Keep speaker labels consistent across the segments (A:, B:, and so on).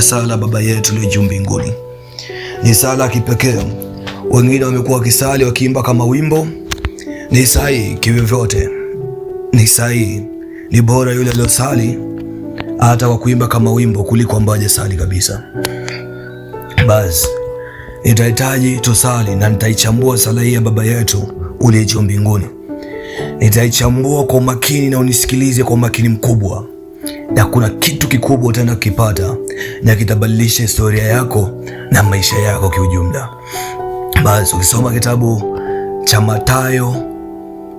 A: Sala Baba yetu uliye juu mbinguni ni sala ya kipekee. Wengine wamekuwa wakisali wakiimba kama wimbo. Ni sahihi kivyovyote, ni sahihi. Ni bora yule aliyosali hata kwa kuimba kama wimbo kuliko ambaye hajasali kabisa. Basi nitahitaji tusali na nitaichambua sala hii ya Baba yetu uliye juu mbinguni. Nitaichambua kwa umakini na unisikilize kwa umakini mkubwa. Na kuna kitu kikubwa utaenda kukipata na kitabadilisha historia yako na maisha yako kiujumla. Basi ukisoma kitabu cha Mathayo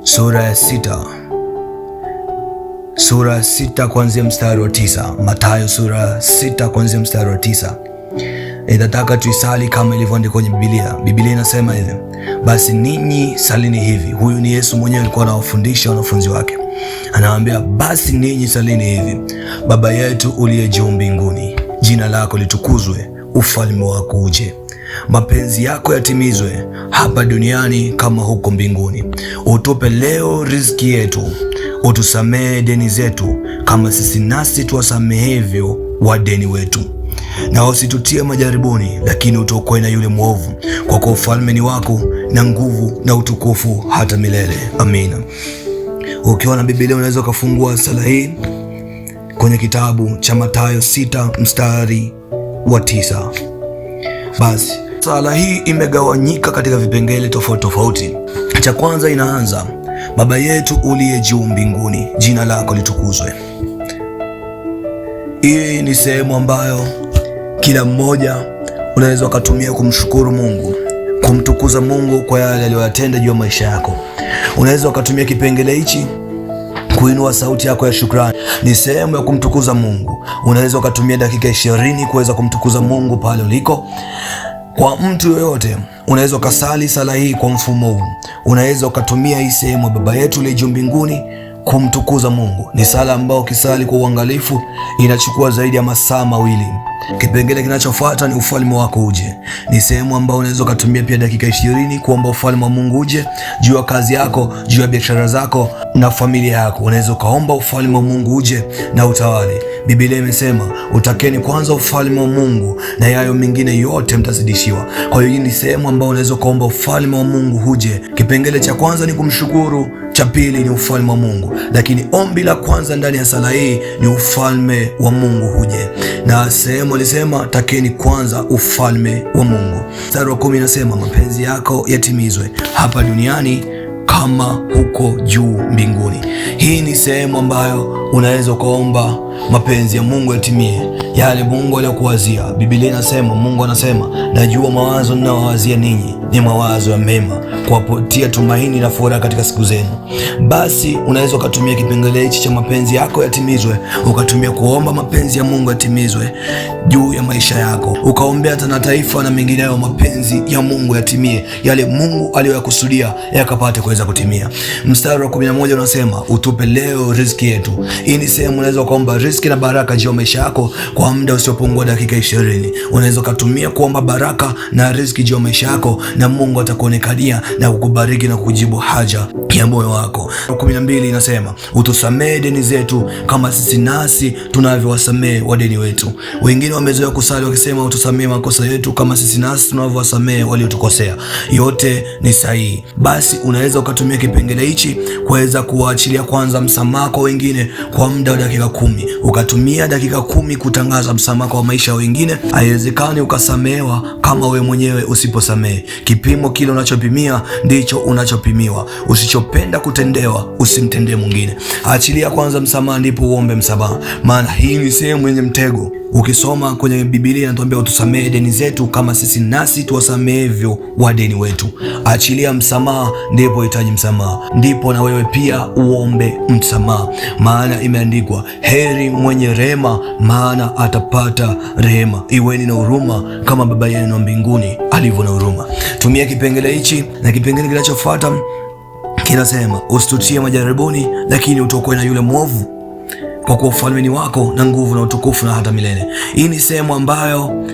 A: sura ya 6 kuanzia mstari wa 9. Mathayo sura ya 6 kuanzia mstari wa 9. Nitataka tuisali kama ilivyoandikwa kwenye Biblia. Biblia inasema hivi: basi ninyi salini hivi. Huyu ni Yesu mwenyewe alikuwa anawafundisha wanafunzi wake. Anawaambia, basi ninyi salini hivi: Baba yetu uliye juu mbinguni, jina lako litukuzwe, ufalme wako uje, mapenzi yako yatimizwe hapa duniani kama huko mbinguni. Utupe leo riziki yetu, utusamehe deni zetu kama sisi nasi tuwasamehevyo wadeni wetu, na usitutie majaribuni, lakini utuokoe na yule mwovu, kwa kuwa ufalme ni wako na nguvu na utukufu hata milele. Amina. Ukiwa na Biblia unaweza ukafungua sala hii kwenye kitabu cha Mathayo 6 mstari wa 9. Basi sala hii imegawanyika katika vipengele tofauti tofauti. Cha kwanza inaanza, Baba yetu uliye juu mbinguni, jina lako litukuzwe. Hii ni sehemu ambayo kila mmoja unaweza ukatumia kumshukuru Mungu, kumtukuza Mungu kwa yale aliyoyatenda juu ya maisha yako. Unaweza ukatumia kipengele hichi kuinua sauti yako ya shukrani. Ni sehemu ya kumtukuza Mungu. Unaweza ukatumia dakika 20 kuweza kumtukuza Mungu pale uliko. Kwa mtu yoyote unaweza ukasali sala hii kwa mfumo huu. Unaweza ukatumia hii sehemu ya Baba yetu uliye juu mbinguni kumtukuza Mungu. Ni sala ambayo ukisali kwa uangalifu inachukua zaidi ya masaa 2. Kipengele kinachofuata ni ufalme wako uje. Ni sehemu ambayo unaweza kutumia pia dakika 20 kuomba ufalme wa Mungu uje juu ya kazi yako, juu ya biashara zako na familia yako. Unaweza kaomba ufalme wa Mungu uje na utawale. Biblia imesema, utakeni kwanza ufalme wa Mungu na yayo mengine yote mtazidishiwa. Kwa hiyo hii ni sehemu ambayo unaweza kaomba ufalme wa Mungu uje. Kipengele cha kwanza ni kumshukuru, cha pili ni ufalme wa Mungu. Lakini ombi la kwanza ndani ya sala hii ni ufalme wa Mungu uje. Na sehemu alisema, takeni kwanza ufalme wa Mungu. Mstari wa 10 inasema, mapenzi yako yatimizwe hapa duniani kama huko juu mbinguni. Hii ni sehemu ambayo unaweza kuomba mapenzi ya Mungu yatimie, yale Mungu aliyokuwazia. Biblia inasema, Mungu anasema, najua mawazo ninayowazia ninyi ni mawazo ya mema, kuwapatia tumaini na furaha katika siku zenu. Basi unaweza ukatumia kipengele hichi cha mapenzi yako yatimizwe, ukatumia kuomba mapenzi ya Mungu yatimizwe juu ya maisha yako, ukaombea hata na taifa na mengineyo. Mapenzi ya Mungu yatimie, yale Mungu aliyoyakusudia yakapate kuweza kutimia. Mstari wa 11 unasema, utupe leo riziki yetu. Hii ni sehemu unaweza kuomba riziki na baraka juu ya maisha yako kwa muda usiopungua dakika 20. Unaweza kutumia kuomba baraka na riziki juu ya maisha yako, na Mungu atakuonekania na kukubariki na kujibu haja ya moyo wako. 12 inasema, utusamehe deni zetu kama sisi nasi tunavyowasamehe wadeni wetu. Wengine wamezoea kusali wakisema, utusamehe makosa yetu kama sisi nasi tunavyowasamehe waliotukosea. Yote ni sahihi. Basi unaweza ukatumia kipengele hichi kuweza kuwaachilia kwanza msamaha kwa wengine kwa muda wa dakika 10. Ukatumia dakika 10 kutangaza msamaha kwa maisha ya wengine. Haiwezekani ukasamehewa kama we mwenyewe usiposamehe. Kipimo kile unachopimia ndicho unachopimiwa. Usichopenda kutendewa usimtendee mwingine. Achilia kwanza msamaha ndipo uombe msamaha, maana hii ni sehemu yenye mtego. Ukisoma kwenye Biblia inatuambia, utusamehe deni zetu kama sisi nasi tuwasamehevyo wadeni wetu. Achilia msamaha ndipo hitaji msamaha, ndipo na wewe pia uombe msamaha, maana imeandikwa, heri mwenye rehema, maana atapata rehema. Iweni na huruma kama Baba yenu wa mbinguni alivyo na huruma. Tumia kipengele hichi, na kipengele kinachofuata kinasema, usitutie majaribuni, lakini utuokoe na yule mwovu, kwa kuwa ufalme ni wako na nguvu na utukufu na hata milele. Hii ni sehemu ambayo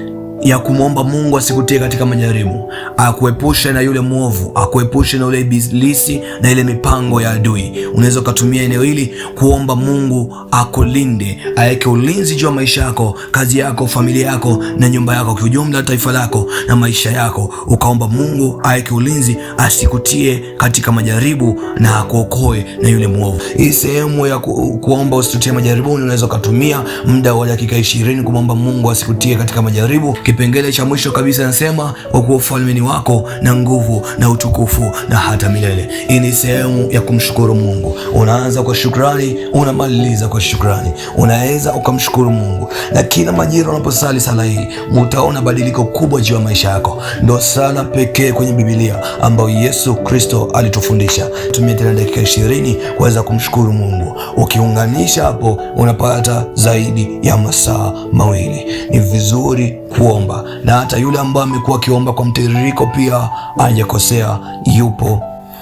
A: ya kumwomba Mungu asikutie katika majaribu, akuepushe na yule mwovu, akuepushe na yule ibilisi na ile mipango ya adui. Unaweza ukatumia eneo hili kuomba Mungu akulinde, aweke ulinzi juu ya maisha yako, kazi yako, familia yako na nyumba yako kwa ujumla, taifa lako na maisha yako. Ukaomba Mungu aweke ulinzi, asikutie katika majaribu na akuokoe na yule mwovu. Hii sehemu ya kuomba usitutie majaribuni, unaweza ukatumia muda wa dakika 20 kumwomba Mungu asikutie katika majaribu. Kipengele cha mwisho kabisa nasema, kwa kuwa ufalme ni wako na nguvu na utukufu na hata milele. Hii ni sehemu ya kumshukuru Mungu. Unaanza kwa shukrani, unamaliza kwa shukrani. Unaweza ukamshukuru Mungu, na kila majira unaposali sala hii utaona badiliko kubwa juu ya maisha yako. Ndio sala pekee kwenye Biblia ambayo Yesu Kristo alitufundisha. Tumia tena dakika 20 kuweza kumshukuru Mungu. Ukiunganisha hapo unapata zaidi ya masaa mawili. Ni vizuri kuomba, na hata yule ambaye amekuwa akiomba kwa mtiririko pia hajakosea, yupo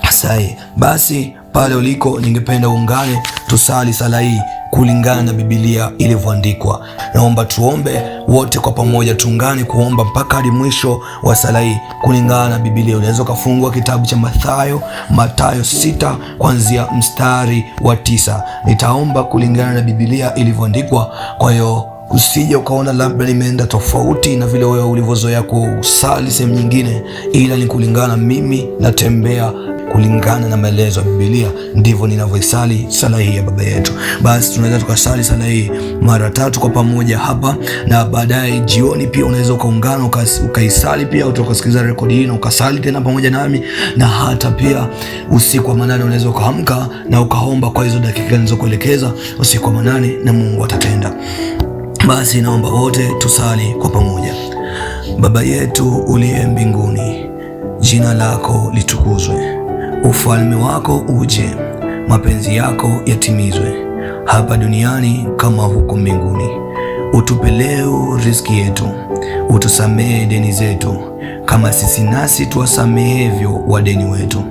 A: sahihi. Basi pale uliko, ningependa uungane tusali sala hii kulingana na Biblia ilivyoandikwa. Naomba tuombe wote kwa pamoja, tuungane kuomba mpaka hadi mwisho wa sala hii kulingana na Biblia. Unaweza kufungua kitabu cha Mathayo 6 kuanzia mstari wa 9. Nitaomba kulingana na Biblia ilivyoandikwa, kwa hiyo usije ukaona labda nimeenda tofauti na vile wewe ulivyozoea kusali sehemu nyingine, ila ni kulingana, mimi natembea kulingana na maelezo ya Biblia, ndivyo ninavyoisali sala hii ya Baba Yetu. Basi tunaweza tukasali sala hii mara 3 kwa pamoja hapa, na baadaye jioni pia unaweza ukaungana ukaisali pia, utasikiliza rekodi hii na ukasali tena pamoja nami, na hata pia usiku wa manane unaweza ukaamka na ukaomba kwa hizo dakika nilizokuelekeza usiku wa manane, na Mungu atatenda. Basi naomba wote tusali kwa pamoja. Baba yetu uliye mbinguni, jina lako litukuzwe, ufalme wako uje, mapenzi yako yatimizwe hapa duniani kama huko mbinguni. Utupe leo riziki yetu, utusamehe deni zetu kama sisi nasi tuwasamehevyo wadeni wetu,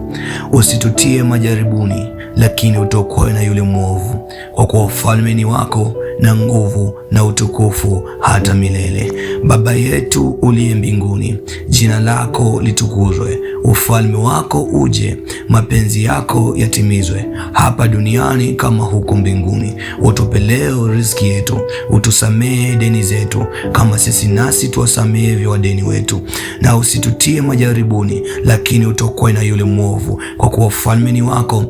A: usitutie majaribuni, lakini utuokoe na yule mwovu, kwa kuwa ufalme ni wako na nguvu na utukufu hata milele. Baba yetu uliye mbinguni, jina lako litukuzwe, ufalme wako uje, mapenzi yako yatimizwe hapa duniani kama huko mbinguni. Utupe leo riziki yetu, utusamehe deni zetu kama sisi nasi tuwasamehevyo wadeni wetu, na usitutie majaribuni, lakini utuokoe na yule mwovu, kwa kuwa ufalme ni wako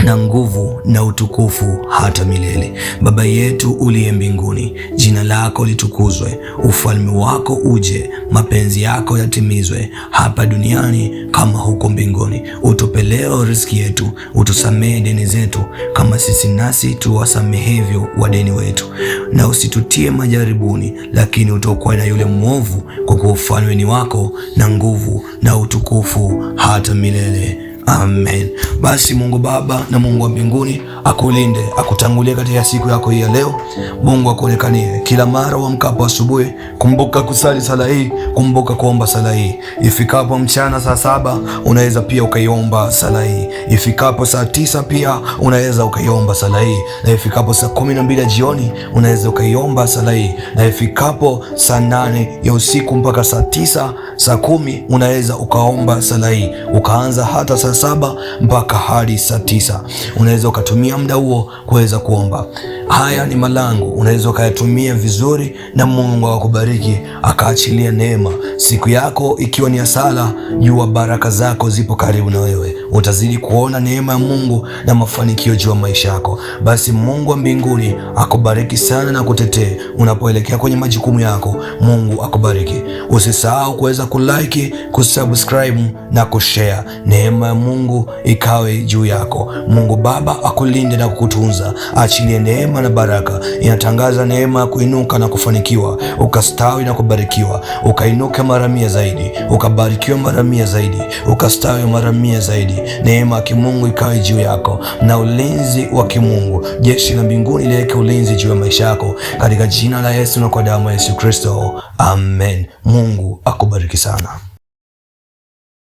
A: na nguvu na utukufu hata milele. Baba yetu uliye mbinguni, jina lako litukuzwe, ufalme wako uje, mapenzi yako yatimizwe hapa duniani kama huko mbinguni. Utupe leo riziki yetu, utusamehe deni zetu kama sisi nasi tuwasamehevyo wadeni wetu, na usitutie majaribuni, lakini utuokoe na yule mwovu, kwa kuwa ufalme ni wako na nguvu na utukufu hata milele. Amen. Basi Mungu Baba na Mungu wa mbinguni akulinde, akutangulie katika siku yako hii ya leo. Mungu akuonekanie kila mara uamkapo asubuhi. Kumbuka kusali sala hii, kumbuka kuomba sala hii. Ifikapo mchana saa 7 unaweza pia ukaiomba sala hii. Ifikapo saa 9 pia unaweza ukaiomba sala hii, na ifikapo saa 12 jioni unaweza ukaiomba sala hii, na ifikapo saa 8 ya usiku mpaka saa 9, saa 10 unaweza ukaomba sala hii, ukaanza hata saa 7 mpaka hadi saa 9. Unaweza ukatumia muda huo kuweza kuomba. Haya ni malango, unaweza ukayatumia vizuri, na Mungu akubariki, akaachilia neema. Siku yako ikiwa ni ya sala, jua baraka zako zipo karibu na wewe. Utazidi kuona neema ya Mungu na mafanikio juu ya maisha yako. Basi Mungu wa mbinguni akubariki sana na kutetee unapoelekea kwenye majukumu yako. Mungu akubariki. Usisahau kuweza kulike, kusubscribe na kushare. Neema ya Mungu ikawe juu yako. Mungu Baba akulinde na kukutunza. Achilie neema na baraka. Inatangaza neema ya kuinuka na kufanikiwa, ukastawi na kubarikiwa, ukainuka mara 100 zaidi, ukabarikiwa mara 100 zaidi, ukastawi mara 100 zaidi. Neema ya kimungu ikawe juu yako, na ulinzi wa kimungu, jeshi la mbinguni liweke ulinzi juu ya maisha yako, katika jina la Yesu na kwa damu ya Yesu Kristo. Amen. Mungu akubariki sana.